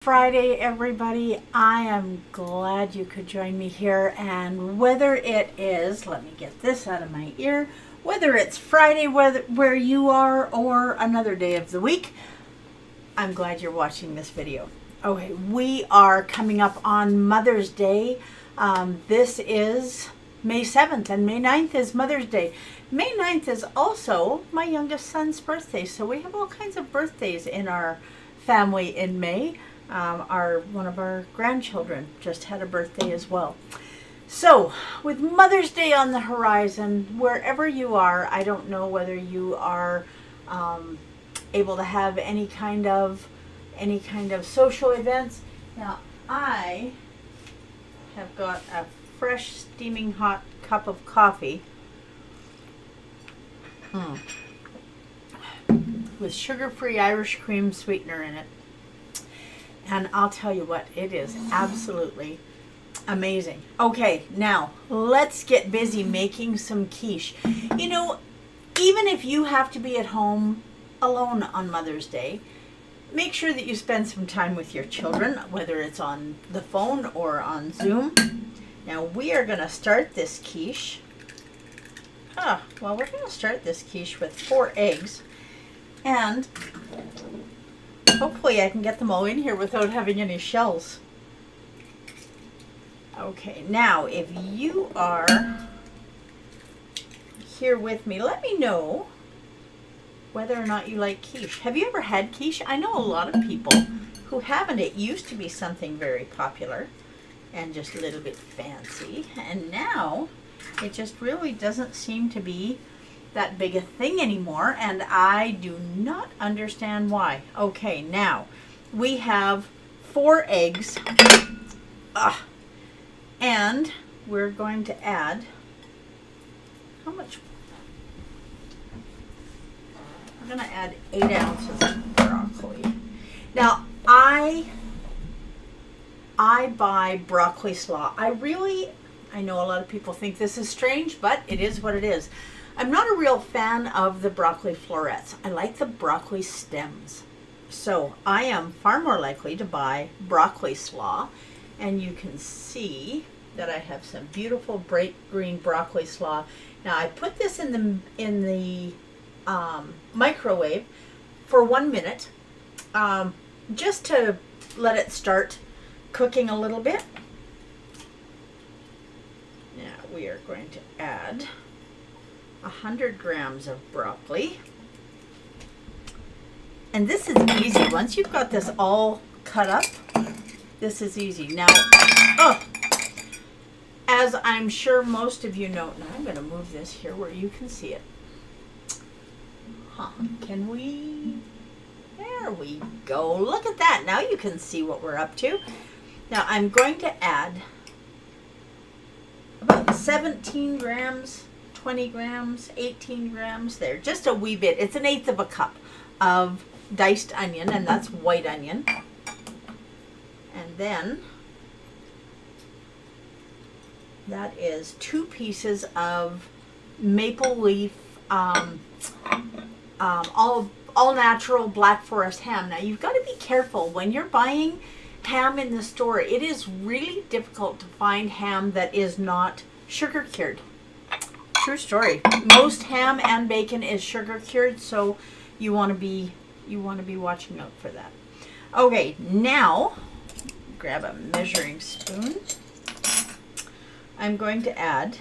Friday, everybody. I am glad you could join me here. And whether it is, let me get this out of my ear, whether it's Friday where you are or another day of the week, I'm glad you're watching this video. Okay, we are coming up on Mother's Day. This is May 7th and May 9th is Mother's Day. May 9th is also my youngest son's birthday. So we have all kinds of birthdays in our family in May. One of our grandchildren just had a birthday as well. So with Mother's Day on the horizon, wherever you are, I don't know whether you are able to have any kind of social events. Now I have got a fresh steaming hot cup of coffee with sugar-free Irish cream sweetener in it. And I'll tell you what, it is absolutely amazing. Okay, now let's get busy making some quiche. You know, even if you have to be at home alone on Mother's Day, make sure that you spend some time with your children, whether it's on the phone or on Zoom. Now we are going to start this quiche. We're going to start this quiche with 4 eggs. And hopefully I can get them all in here without having any shells. Okay, now if you are here with me, let me know whether or not you like quiche. Have you ever had quiche? I know a lot of people who haven't. It used to be something very popular and just a little bit fancy. And now it just really doesn't seem to be that big a thing anymore, and I do not understand why. Okay, now we have 4 eggs, and we're going to add, how much? I'm going to add 8 ounces of broccoli. Now I buy broccoli slaw. I know a lot of people think this is strange, but it is what it is. I'm not a real fan of the broccoli florets. I like the broccoli stems. So I am far more likely to buy broccoli slaw. And you can see that I have some beautiful bright green broccoli slaw. Now I put this in the microwave for 1 minute, just to let it start cooking a little bit. Now we are going to add 100 grams of broccoli. And this is easy. Once you've got this all cut up, this is easy. Now, as I'm sure most of you know, now I'm going to move this here where you can see it. Can we? There we go. Look at that. Now you can see what we're up to. Now I'm going to add about 17 grams 20 grams, 18 grams there, just a wee bit. It's 1/8 of a cup of diced onion, and that's white onion. And then that is 2 pieces of maple leaf, all natural Black Forest ham. Now you've got to be careful when you're buying ham in the store. It is really difficult to find ham that is not sugar cured. True story. Most ham and bacon is sugar cured, so you want to be watching out for that. Okay, now grab a measuring spoon. I'm going to add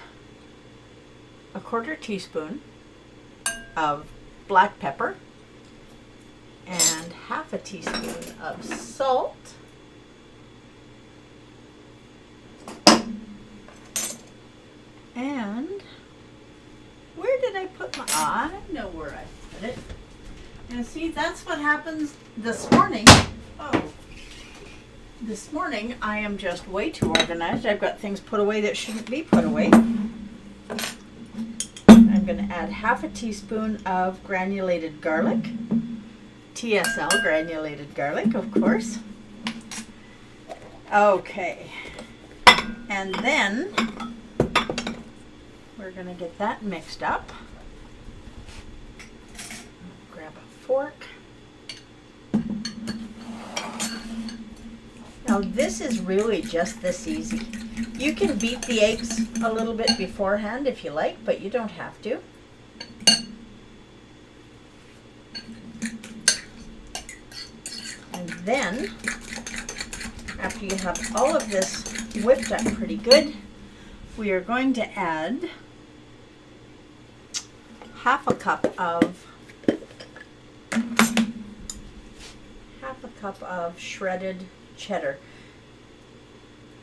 a 1/4 teaspoon of black pepper and 1/2 teaspoon of salt. And where did I put my, I know where I put it. And see, that's what happens this morning. This morning I am just way too organized. I've got things put away that shouldn't be put away. I'm going to add 1/2 teaspoon of granulated garlic. TSL, granulated garlic, of course. Okay. And then we're going to get that mixed up. Grab a fork. Now this is really just this easy. You can beat the eggs a little bit beforehand if you like, but you don't have to. And then, after you have all of this whipped up pretty good, we are going to add half a cup of shredded cheddar.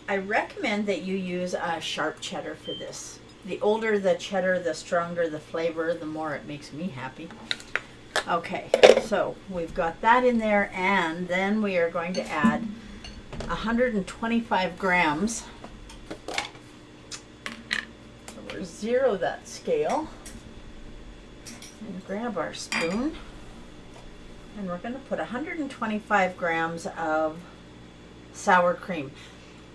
I recommend that you use a sharp cheddar for this. The older the cheddar, the stronger the flavor, the more it makes me happy. Okay, so we've got that in there, and then we are going to add 125 grams. So we'll zero that scale and grab our spoon, and we're going to put 125 grams of sour cream.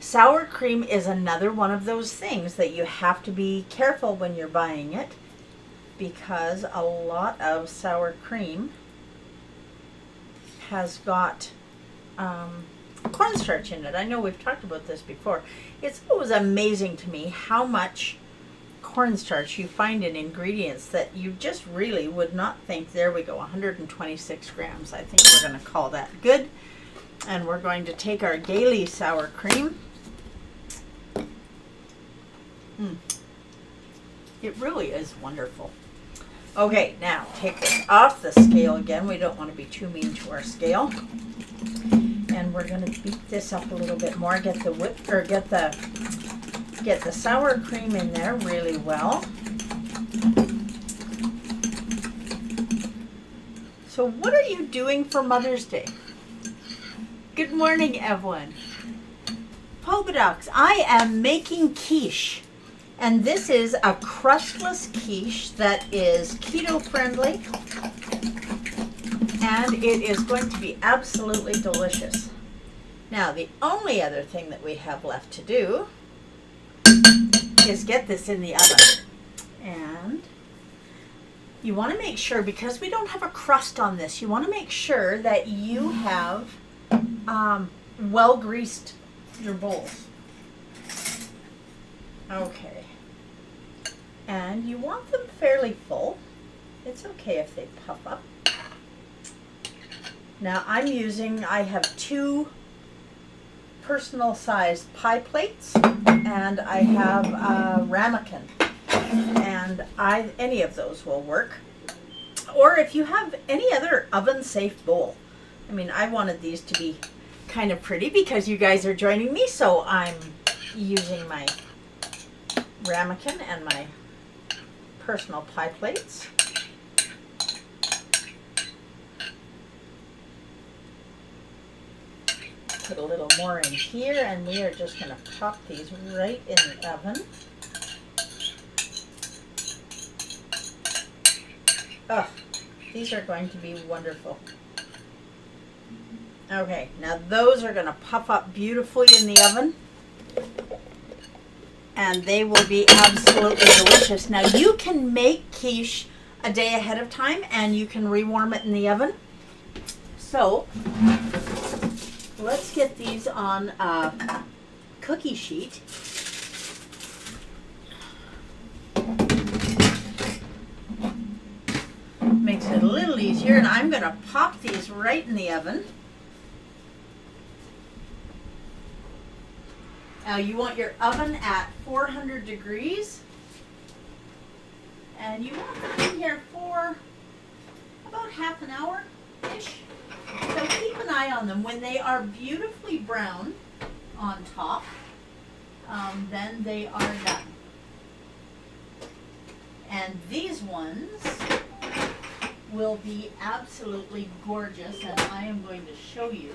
Sour cream is another one of those things that you have to be careful when you're buying it, because a lot of sour cream has got cornstarch in it. I know we've talked about this before. It's always amazing to me how much cornstarch you find in ingredients that you just really would not think. There we go, 126 grams. I think we're going to call that good. And we're going to take our Gailey sour cream. It really is wonderful. Okay, now take this off the scale again. We don't want to be too mean to our scale. And we're going to beat this up a little bit more. Get the sour cream in there really well. So what are you doing for Mother's Day? Good morning, Evelyn. Polka dots. I am making quiche. And this is a crustless quiche that is keto friendly. And it is going to be absolutely delicious. Now, the only other thing that we have left to do is get this in the oven. And you want to make sure, because we don't have a crust on this, you want to make sure that you have well greased your bowls. Okay. And you want them fairly full. It's okay if they puff up. Now I have 2 personal sized pie plates, and I have a ramekin, and any of those will work. Or if you have any other oven safe bowl. I mean, I wanted these to be kind of pretty because you guys are joining me, so I'm using my ramekin and my personal pie plates. Put a little more in here, and we are just going to pop these right in the oven. Oh, these are going to be wonderful. Okay, now those are going to puff up beautifully in the oven, and they will be absolutely delicious. Now you can make quiche a day ahead of time, and you can rewarm it in the oven. So let's get these on a cookie sheet. Makes it a little easier, and I'm going to pop these right in the oven. Now you want your oven at 400 degrees, and you want them in here for about half an hour-ish. So keep an eye on them. When they are beautifully brown on top, then they are done. And these ones will be absolutely gorgeous, and I am going to show you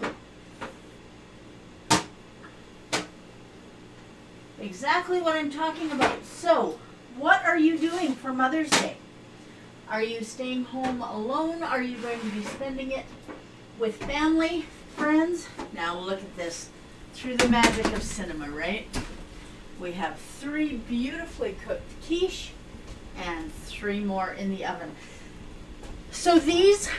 exactly what I'm talking about. So, what are you doing for Mother's Day? Are you staying home alone? Are you going to be spending it with family, friends? Now look at this. Through the magic of cinema, right? We have 3 beautifully cooked quiche and 3 more in the oven. So these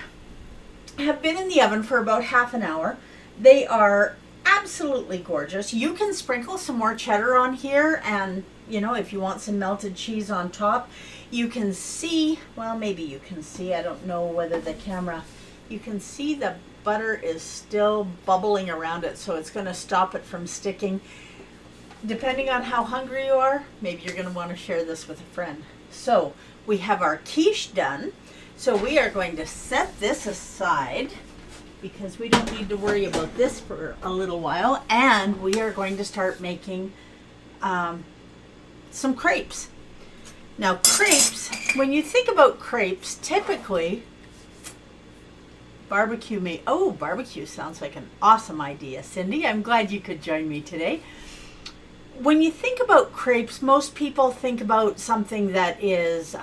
have been in the oven for about half an hour. They are absolutely absolutely gorgeous. You can sprinkle some more cheddar on here, and you know, if you want some melted cheese on top, you can see, well, maybe you can see, I don't know whether the camera, you can see the butter is still bubbling around it, so it's going to stop it from sticking. Depending on how hungry you are, maybe you're going to want to share this with a friend. So we have our quiche done. So we are going to set this aside because we don't need to worry about this for a little while. And we are going to start making some crepes. Now crepes, when you think about crepes, typically barbecue meat. Oh, barbecue sounds like an awesome idea, Cindy. I'm glad you could join me today. When you think about crepes, most people think about something that is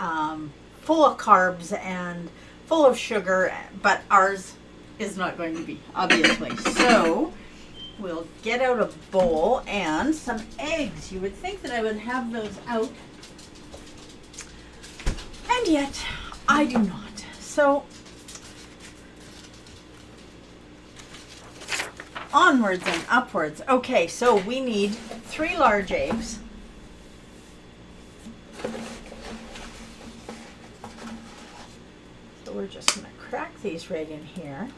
full of carbs and full of sugar, but ours is not going to be, obviously. So we'll get out a bowl and some eggs. You would think that I would have those out, and yet I do not. So onwards and upwards. Okay, so we need 3 large eggs. So we're just going to crack these right in here.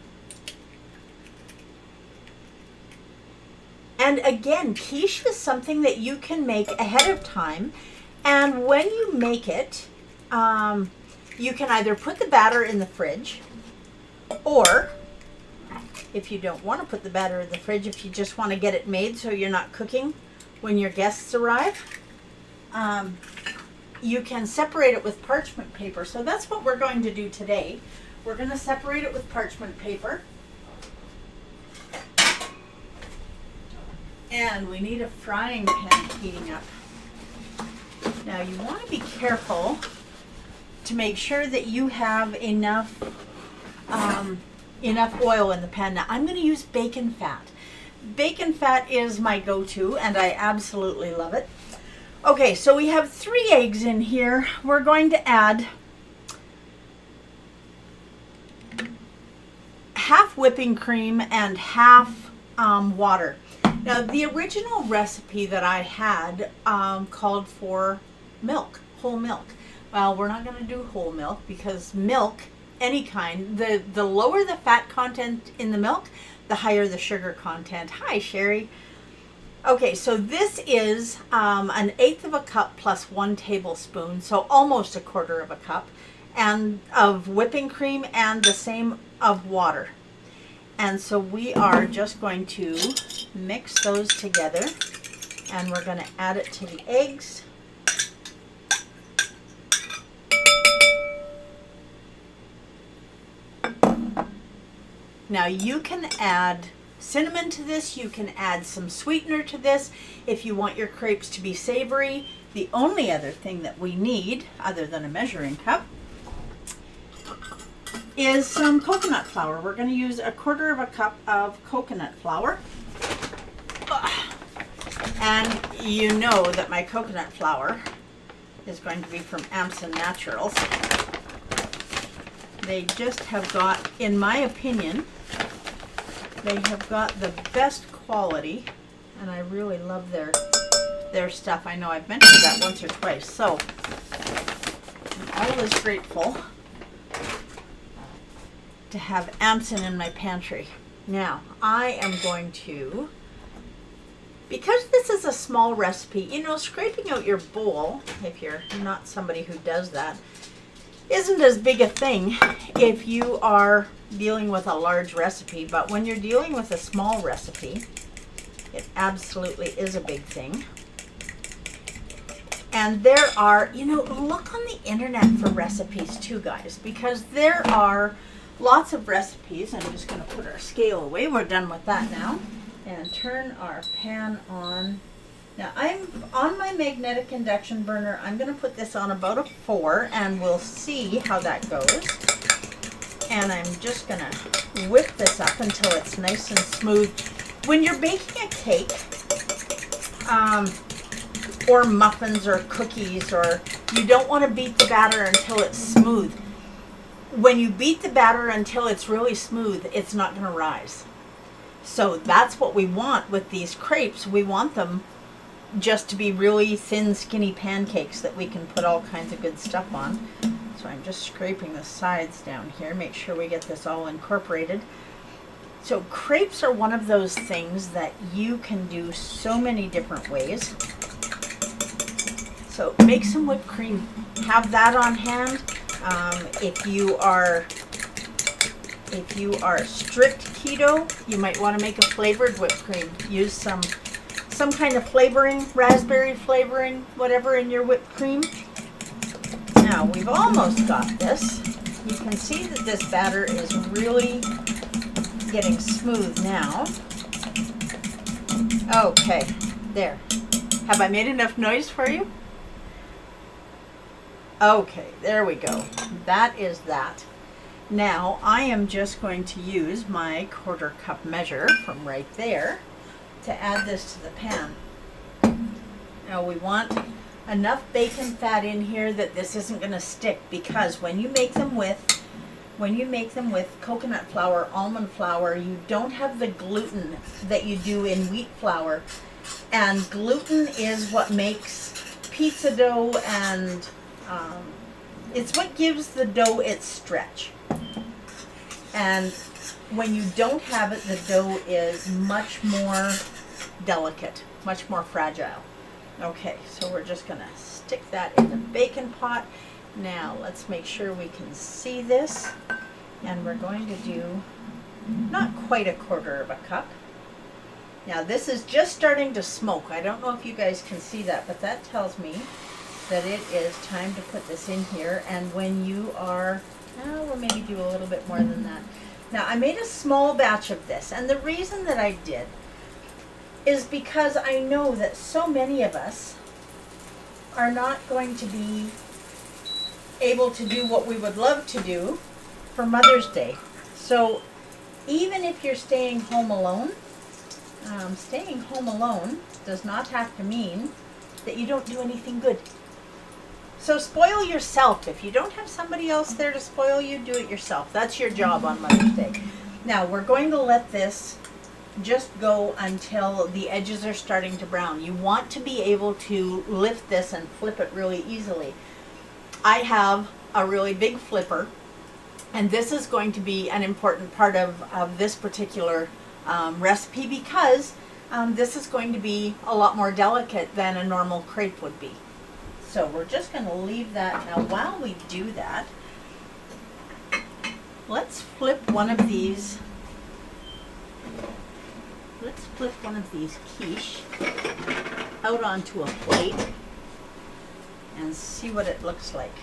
And again, quiche is something that you can make ahead of time. And when you make it, you can either put the batter in the fridge, or if you don't want to put the batter in the fridge, if you just want to get it made so you're not cooking when your guests arrive, you can separate it with parchment paper. So that's what we're going to do today. We're going to separate it with parchment paper. And we need a frying pan heating up. Now you want to be careful to make sure that you have enough oil in the pan. Now I'm going to use bacon fat. Bacon fat is my go-to, and I absolutely love it. Okay, so we have 3 eggs in here. We're going to add half whipping cream and half water. Now the original recipe that I had called for milk, whole milk. Well, we're not going to do whole milk because milk, any kind, the lower the fat content in the milk, the higher the sugar content. Hi, Sherry. Okay, so this is 1/8 of a cup plus 1 tablespoon, so almost 1/4 of a cup, and of whipping cream and the same of water. And so we are just going to mix those together, and we're going to add it to the eggs. Now you can add cinnamon to this, you can add some sweetener to this if you want your crepes to be savory. The only other thing that we need, other than a measuring cup, is some coconut flour. We're going to use 1/4 of a cup of coconut flour. And you know that my coconut flour is going to be from Amson Naturals. They just have got, in my opinion, they have got the best quality, and I really love their stuff. I know I've mentioned that once or twice. So I'm always grateful to have Amson in my pantry. Now I am going to, because this is a small recipe, you know, scraping out your bowl, if you're not somebody who does that, isn't as big a thing if you are dealing with a large recipe, but when you're dealing with a small recipe, it absolutely is a big thing. And there are, you know, look on the internet for recipes too, guys, because there are lots of recipes. I'm just going to put our scale away. We're done with that now. And turn our pan on. Now I'm on my magnetic induction burner. I'm going to put this on about a 4, and we'll see how that goes. And I'm just going to whip this up until it's nice and smooth. When you're baking a cake, or muffins or cookies, or you don't want to beat the batter until it's smooth. When you beat the batter until it's really smooth, it's not going to rise. So that's what we want with these crepes. We want them just to be really thin, skinny pancakes that we can put all kinds of good stuff on. So I'm just scraping the sides down here, make sure we get this all incorporated. So crepes are one of those things that you can do so many different ways. So make some whipped cream. Have that on hand. If you are strict keto, you might want to make a flavored whipped cream. Use some kind of flavoring, raspberry flavoring, whatever in your whipped cream. Now we've almost got this. You can see that this batter is really getting smooth now. Okay, there. Have I made enough noise for you? Okay, there we go. That is that. Now I am just going to use my 1/4 cup measure from right there to add this to the pan. Now we want enough bacon fat in here that this isn't going to stick, because when you make them with coconut flour, almond flour, you don't have the gluten that you do in wheat flour. And gluten is what makes pizza dough, and it's what gives the dough its stretch. And when you don't have it, the dough is much more delicate, much more fragile. Okay, so we're just going to stick that in the bacon pot. Now let's make sure we can see this. And we're going to do not quite 1/4 cup. Now this is just starting to smoke. I don't know if you guys can see that, but that tells me that it is time to put this in here. And when you are, we'll maybe do a little bit more than that. Now I made a small batch of this, and the reason that I did is because I know that so many of us are not going to be able to do what we would love to do for Mother's Day. So even if you're staying home alone does not have to mean that you don't do anything good. So spoil yourself. If you don't have somebody else there to spoil you, do it yourself. That's your job on Mother's Day. Now we're going to let this just go until the edges are starting to brown. You want to be able to lift this and flip it really easily. I have a really big flipper, and this is going to be an important part of this particular recipe, because this is going to be a lot more delicate than a normal crepe would be. So we're just going to leave that. Now while we do that, let's flip one of these. Let's flip one of these quiche out onto a plate and see what it looks like.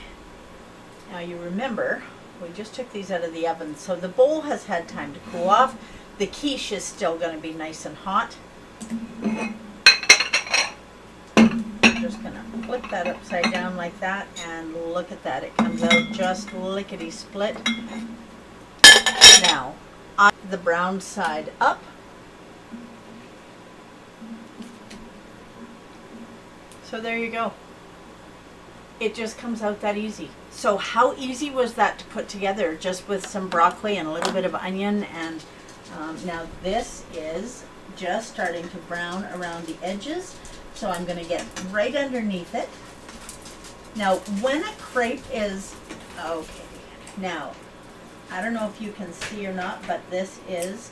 Now you remember, we just took these out of the oven, so the bowl has had time to cool off. The quiche is still going to be nice and hot. I'm just going to flip that upside down like that, and look at that. It comes out just lickety split. Now, on the brown side up. So there you go. It just comes out that easy. So how easy was that to put together, just with some broccoli and a little bit of onion? And now this is just starting to brown around the edges. So I'm going to get right underneath it. Now when a crepe is, okay, now I don't know if you can see or not, but this is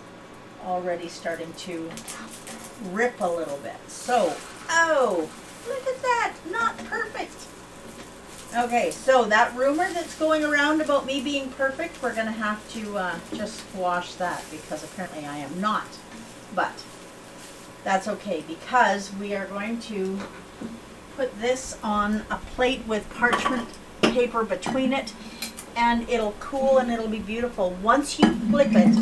already starting to rip a little bit. So, oh, look at that, not perfect. Okay, so that rumor that's going around about me being perfect, we're going to have to just squash that, because apparently I am not. But that's okay, because we are going to put this on a plate with parchment paper between it, and it'll cool and it'll be beautiful. Once you flip it,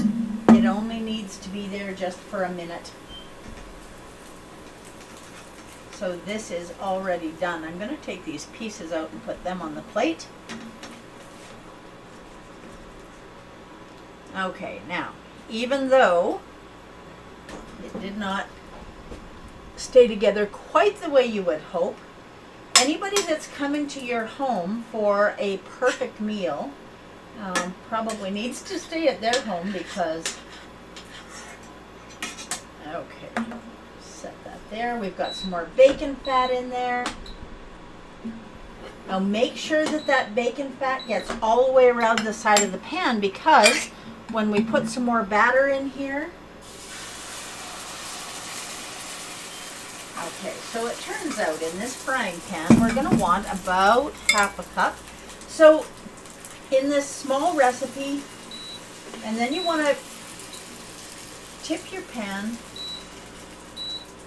it only needs to be there just for a minute. So this is already done. I'm going to take these pieces out and put them on the plate. Okay, now, even though it did not stay together quite the way you would hope, anybody that's coming to your home for a perfect meal probably needs to stay at their home, because Okay, set that there. We've got some more bacon fat in there. Now make sure that that bacon fat gets all the way around the side of the pan, because when we put some more batter in here. Okay, so it turns out in this frying pan, we're going to want about half a cup. So in this small recipe, and then you want to tip your pan.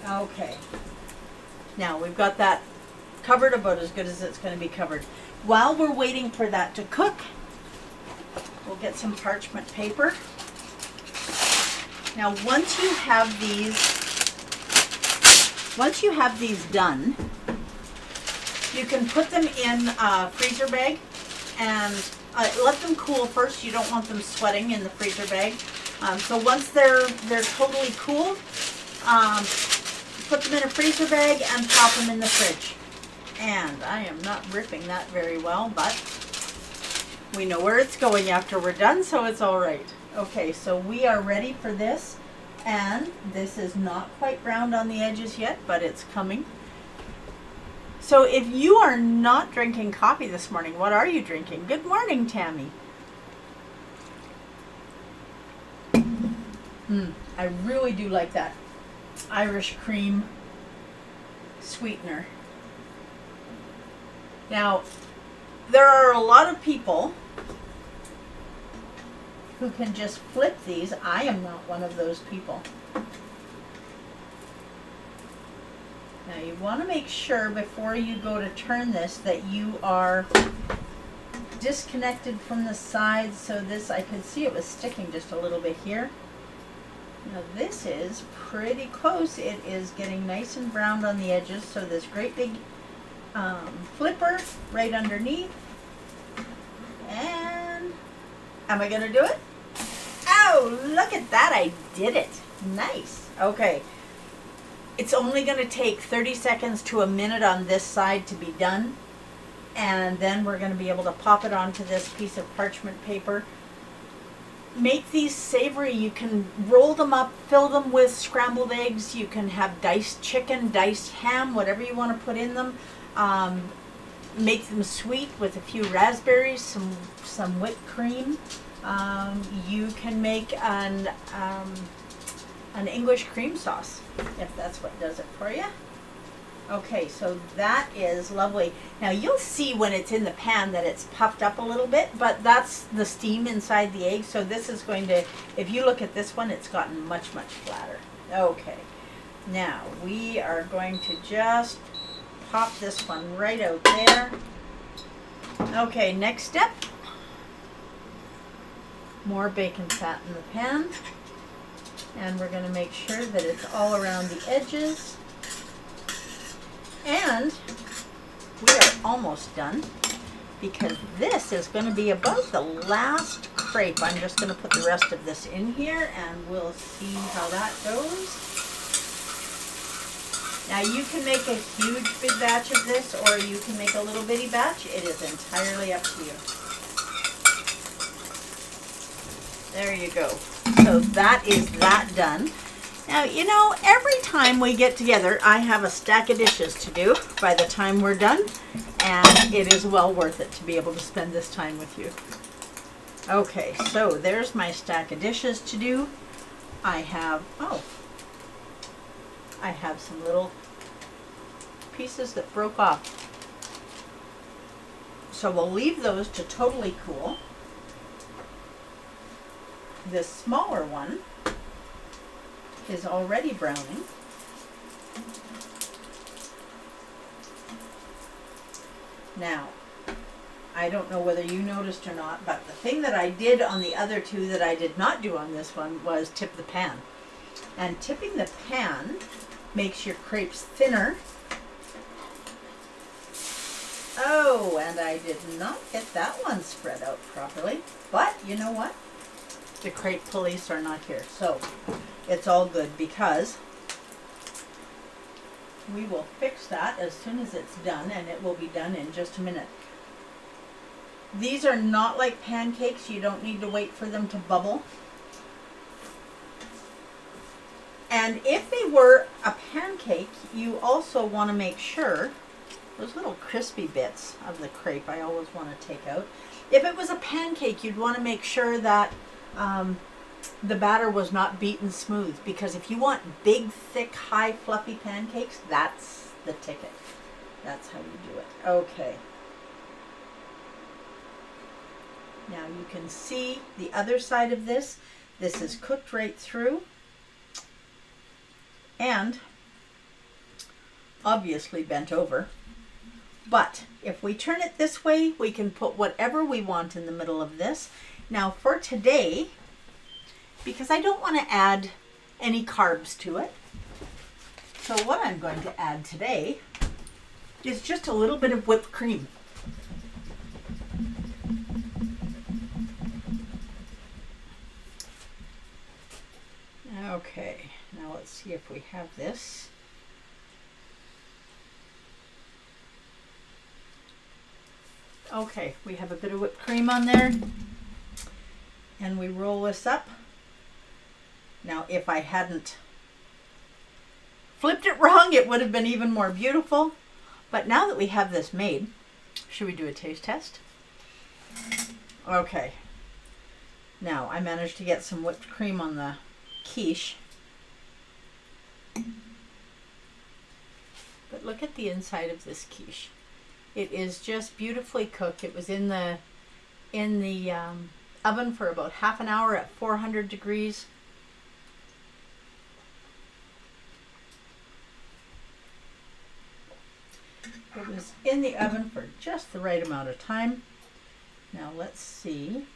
Okay. Now we've got that covered about as good as it's going to be covered. While we're waiting for that to cook, we'll get some parchment paper. Now once you have these done, you can put them in a freezer bag and let them cool first. You don't want them sweating in the freezer bag. So once they're totally cool, put them in a freezer bag and pop them in the fridge. And I am not ripping that very well, but we know where it's going after we're done, so it's all right. Okay, so we are ready for this, and this is not quite browned on the edges yet, but it's coming. So if you are not drinking coffee this morning, what are you drinking? Good morning, Tammy. I really do like that Irish cream sweetener. Now, there are a lot of people who can just flip these. I am not one of those people. Now you want to make sure before you go to turn this that you are disconnected from the sides. So this, I could see it was sticking just a little bit here. Now this is pretty close. It is getting nice and browned on the edges. So this great big flipper right underneath. And am I going to do it? Oh, look at that. I did it. Nice. Okay. It's only going to take 30 seconds to a minute on this side to be done. And then we're going to be able to pop it onto this piece of parchment paper. Make these savory. You can roll them up, fill them with scrambled eggs. You can have diced chicken, diced ham, whatever you want to put in them. Make them sweet with a few raspberries, some whipped cream. You can make an English cream sauce, if that's what does it for you. Okay, so that is lovely. Now you'll see when it's in the pan that it's puffed up a little bit, but that's the steam inside the egg. So this is going to, if you look at this one, it's gotten much, much flatter. Okay, now we are going to just pop this one right out there. Okay, next step. More bacon fat in the pan. And we're going to make sure that it's all around the edges. And we are almost done, because this is going to be about the last crepe. I'm just going to put the rest of this in here and we'll see how that goes. Now you can make a huge big batch of this, or you can make a little bitty batch. It is entirely up to you. There you go. So that is that done. Now, you know, every time we get together, I have a stack of dishes to do by the time we're done, and it is well worth it to be able to spend this time with you. Okay, so there's my stack of dishes to do. I have some little pieces that broke off. So we'll leave those to totally cool. This smaller one is already browning. Now, I don't know whether you noticed or not, but the thing that I did on the other two that I did not do on this one was tip the pan. And tipping the pan makes your crepes thinner. Oh, and I did not get that one spread out properly. But you know what? The crepe police are not here, so it's all good, because we will fix that as soon as it's done, and it will be done in just a minute. These are not like pancakes. You don't need to wait for them to bubble. And if they were a pancake, you also want to make sure, those little crispy bits of the crepe I always want to take out. If it was a pancake, you'd want to make sure that the batter was not beaten smooth, because if you want big, thick, high, fluffy pancakes, that's the ticket. That's how you do it. Okay. Now you can see the other side of this. This is cooked right through. And obviously bent over. But if we turn it this way, we can put whatever we want in the middle of this. Now for today, because I don't want to add any carbs to it, so what I'm going to add today is just a little bit of whipped cream. Okay, now let's see if we have this. Okay, we have a bit of whipped cream on there, and we roll this up. Now, if I hadn't flipped it wrong, it would have been even more beautiful. But now that we have this made, should we do a taste test? Okay. Now, I managed to get some whipped cream on the quiche. But look at the inside of this quiche. It is just beautifully cooked. It was in the oven for about half an hour at 400 degrees. It was in the oven for just the right amount of time. Now let's see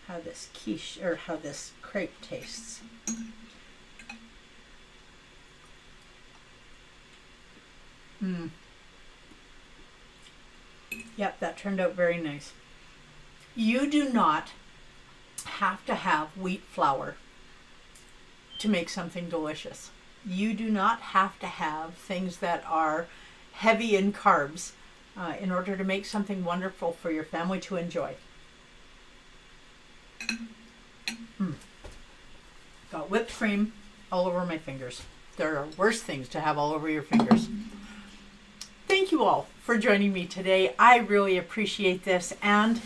how this quiche, or how this crepe tastes. Yep, that turned out very nice. You do not have to have wheat flour to make something delicious. You do not have to have things that are heavy in carbs in order to make something wonderful for your family to enjoy. Got whipped cream all over my fingers. There are worse things to have all over your fingers. Thank you all for joining me today. I really appreciate this, and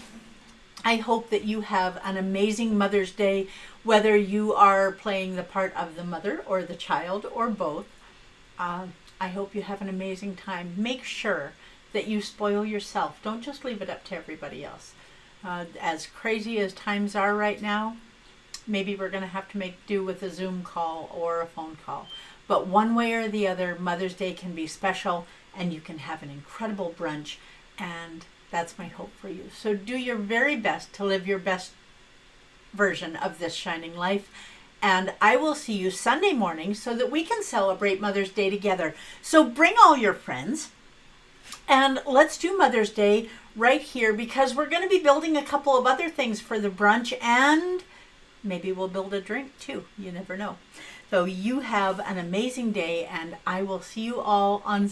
I hope that you have an amazing Mother's Day, whether you are playing the part of the mother or the child or both. I hope you have an amazing time. Make sure that you spoil yourself. Don't just leave it up to everybody else. As crazy as times are right now, maybe we're going to have to make do with a Zoom call or a phone call. But one way or the other, Mother's Day can be special, and you can have an incredible brunch, and that's my hope for you. So do your very best to live your best version of this shining life, and I will see you Sunday morning so that we can celebrate Mother's Day together. So bring all your friends, and let's do Mother's Day right here, because we're going to be building a couple of other things for the brunch, and maybe we'll build a drink too. You never know. So you have an amazing day, and I will see you all on